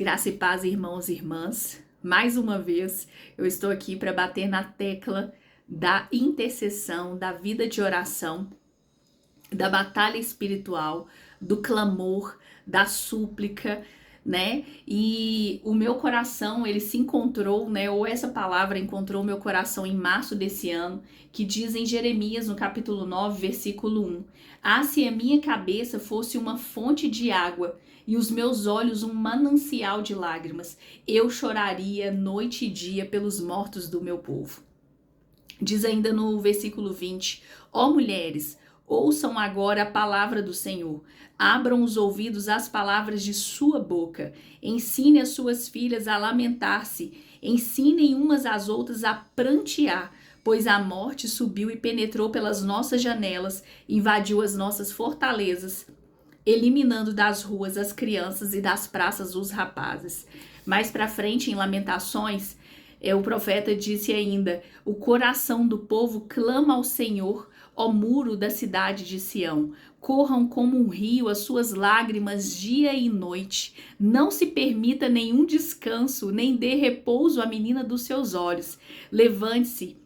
Graça e paz, irmãos e irmãs. Mais uma vez, eu estou aqui para bater na tecla da intercessão, da vida de oração, da batalha espiritual, do clamor, da súplica, né? E o meu coração, ele se encontrou, né? Ou essa palavra encontrou meu coração em março desse ano, que diz em Jeremias, no capítulo 9, versículo 1: Ah, se a minha cabeça fosse uma fonte de água e os meus olhos um manancial de lágrimas, eu choraria noite e dia pelos mortos do meu povo. Diz ainda no versículo 20: Ó mulheres, ouçam agora a palavra do Senhor. Abram os ouvidos às palavras de sua boca. Ensine as suas filhas a lamentar-se. Ensinem umas às outras a prantear, pois a morte subiu e penetrou pelas nossas janelas, invadiu as nossas fortalezas, eliminando das ruas as crianças e das praças os rapazes. Mais para frente, em Lamentações, o profeta disse ainda: o coração do povo clama ao Senhor, ó muro da cidade de Sião. Corram como um rio as suas lágrimas dia e noite. Não se permita nenhum descanso, nem dê repouso à menina dos seus olhos. Levante-se,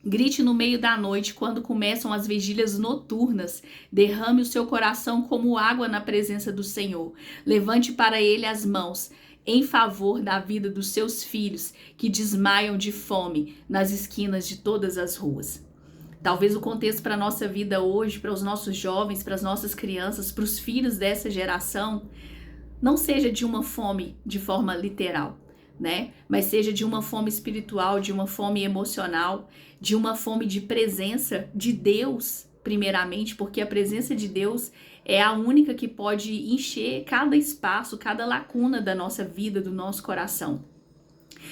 grite no meio da noite, quando começam as vigílias noturnas. Derrame o seu coração como água na presença do Senhor. Levante para ele as mãos em favor da vida dos seus filhos, que desmaiam de fome nas esquinas de todas as ruas. Talvez o contexto para a nossa vida hoje, para os nossos jovens, para as nossas crianças, para os filhos dessa geração, não seja de uma fome de forma literal, né? Mas seja de uma fome espiritual, de uma fome emocional, de uma fome de presença de Deus, primeiramente, porque a presença de Deus é a única que pode encher cada espaço, cada lacuna da nossa vida, do nosso coração.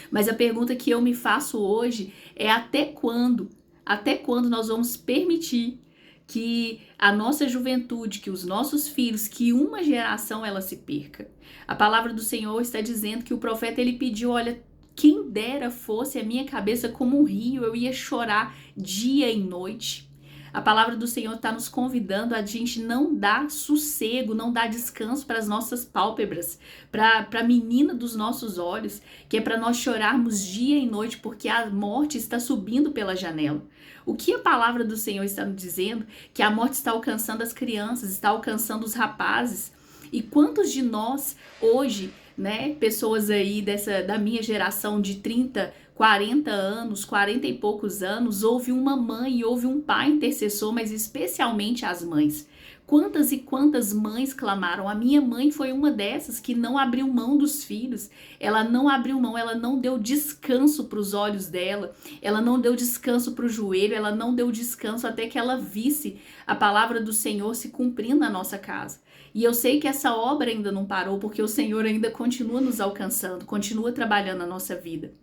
Mas a pergunta que eu me faço hoje é: até quando? Até quando nós vamos permitir que a nossa juventude, que os nossos filhos, que uma geração ela se perca? A palavra do Senhor está dizendo que o profeta ele pediu: olha, quem dera fosse a minha cabeça como um rio, eu ia chorar dia e noite. A palavra do Senhor está nos convidando a gente não dar sossego, não dar descanso para as nossas pálpebras, para a menina dos nossos olhos, que é para nós chorarmos dia e noite, porque a morte está subindo pela janela. O que a palavra do Senhor está nos dizendo? Que a morte está alcançando as crianças, está alcançando os rapazes. E quantos de nós hoje, né, pessoas aí da minha geração de 30, 40 anos, 40 e poucos anos, houve uma mãe e houve um pai intercessor, mas especialmente as mães. Quantas e quantas mães clamaram? A minha mãe foi uma dessas que não abriu mão dos filhos. Ela não abriu mão, ela não deu descanso para os olhos dela, ela não deu descanso para o joelho, ela não deu descanso até que ela visse a palavra do Senhor se cumprindo na nossa casa. E eu sei que essa obra ainda não parou, porque o Senhor ainda continua nos alcançando, continua trabalhando na nossa vida.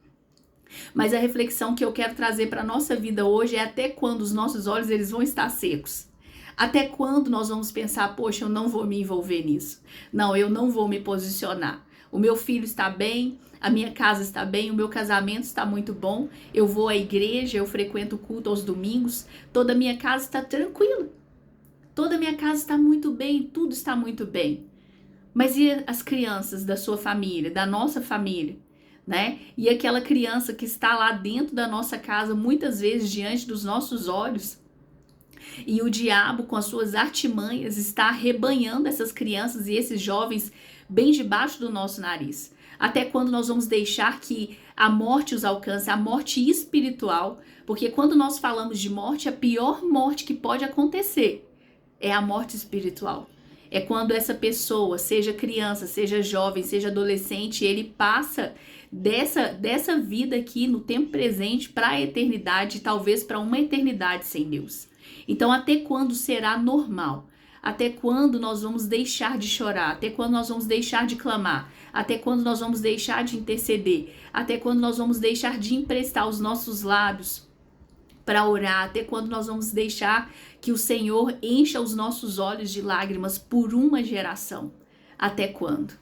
Mas a reflexão que eu quero trazer para a nossa vida hoje é: até quando os nossos olhos eles vão estar secos? Até quando nós vamos pensar: poxa, eu não vou me envolver nisso. Não, eu não vou me posicionar. O meu filho está bem, a minha casa está bem, o meu casamento está muito bom, eu vou à igreja, eu frequento o culto aos domingos, toda a minha casa está tranquila. Toda a minha casa está muito bem, tudo está muito bem. Mas e as crianças da sua família, da nossa família? Né? E aquela criança que está lá dentro da nossa casa, muitas vezes diante dos nossos olhos, e o diabo com as suas artimanhas está arrebanhando essas crianças e esses jovens bem debaixo do nosso nariz. Até quando nós vamos deixar que a morte os alcance, a morte espiritual? Porque quando nós falamos de morte, a pior morte que pode acontecer é a morte espiritual. É quando essa pessoa, seja criança, seja jovem, seja adolescente, ele passa dessa vida aqui no tempo presente para a eternidade, talvez para uma eternidade sem Deus. Então, até quando será normal? Até quando nós vamos deixar de chorar? Até quando nós vamos deixar de clamar? Até quando nós vamos deixar de interceder? Até quando nós vamos deixar de emprestar os nossos lábios para orar? Até quando nós vamos deixar que o Senhor encha os nossos olhos de lágrimas por uma geração? Até quando?